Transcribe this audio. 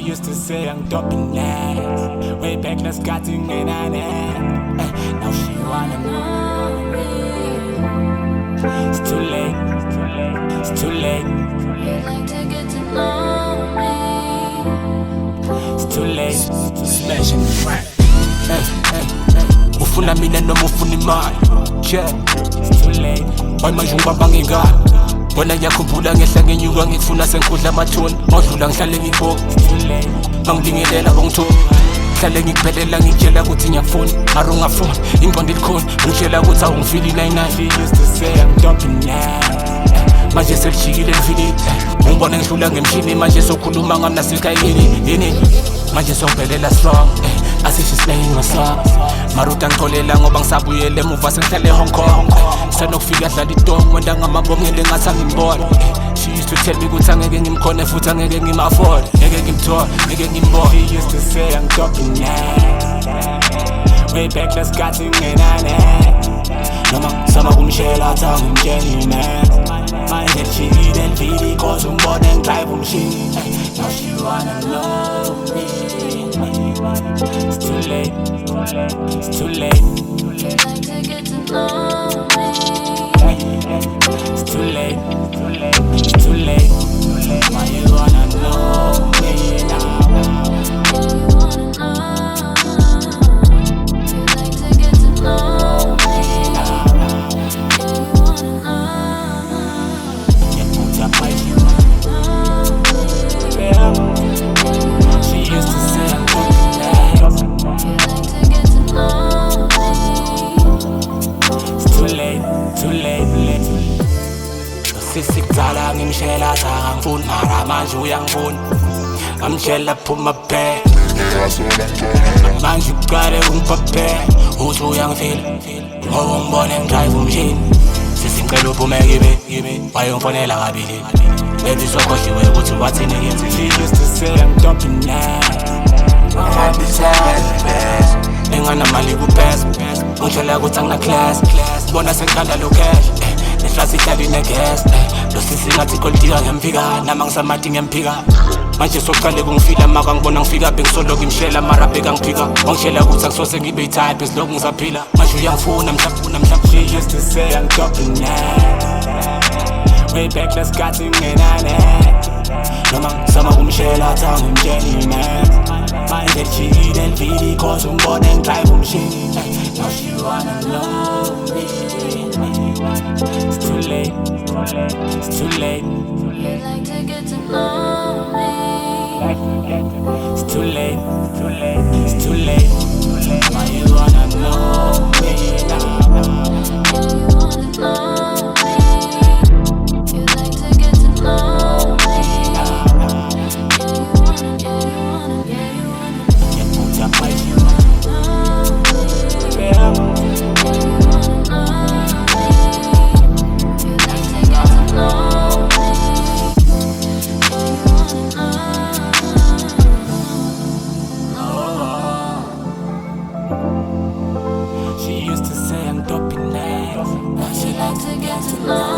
used to say I'm dominant. Way back, let's got in and now she wanna know me. It's too late, it's too late. You like to get to know me. It's too late, smashing the crack. Ufuna mina noma ufuna imali. Yeah, it's too late. Why manje ungibamba ngengane? Wena ngiyakhumbula ngehla ngenyuka ngikufuna senkudla amathoni. Mawudlula ngihlale ngibhoka. It's too late. Bangilingelela bongithola. Ngihlale ngikuphelela ngikutshela ukuthi ngiyakufuna. Mara ungafuni, ingqondo ilikhona. Ngitshela ukuthi awungifili 99. She used to say I'm dominant. Manje selijikile livili. Ungibona ngidlula ngemshini manje sokhuluma ngami nasekhayeni. Yini? Manje songiphelela strong. Asithi slaying masong. Maruta ngixolela ngoba ngisabuyele emuva sengihlale eHong Kong. Senokufika dlala idong wenda ngamabomb ngele ngathi angimbona. She used to tell me ukuthi angeke ngimkhone futhi angeke ngim-afford. Ngeke ngimthole, ngeke ngimbone. She used to say I'm dominant. Way back let's got in and noma ngizama kumshela athi angimtsheli manje jikile livili cause ungibone ngidrive umshini. Now she wanna know me. It's too late, it's too late. You like to get to know me. It's too late, it's too late. Why you wanna know me now? You wanna know. You like to get to know me. You wanna know. She used to say I'm dominant. You like to get to know me. It's too late, too late. Sisi kudala ngimshela athi angifuni mara manje uyangifuna. Ngamtshela phuma back. Manje uqale ungiphaphela uthi uyangifila ngoba ngibone ngidrive umshini. Sisi ngicela uphume kibe wayongifonela kabili. Baby sokhohliwe ukuthi wathini yenze. She used to say I'm dominant. Enganamali kupheza ungitshela ukuthi angina class. Bona sengikhanda lo cash nehlasi ihlala ine-gas. Lo sisi ngathi ikoltika ngiyamphika nama ngisamati ngiyamphika. Manje sokuqale kungifila maka ngibona ngifika bengisoloku imshela mara bekangiphika. Wangitshela ukuthi angisose ngibe yi-type esilokhu ngisaphila. Manje uyangifuna mhlawumbe. She used to say I'm dominant. Way back let's got in and noma ngizama kumshela athi angimtsheli manje jikile livili cause ungibone ngidrive umshini. Now she wanna know me. It's too late, it's too late. You like to get to know me. It's too late, it's too late. Why you wanna know me now? You wanna know me. You like to get to know me. You wanna know me. You like to get to know me. She used to say I'm dominant. She like to get to know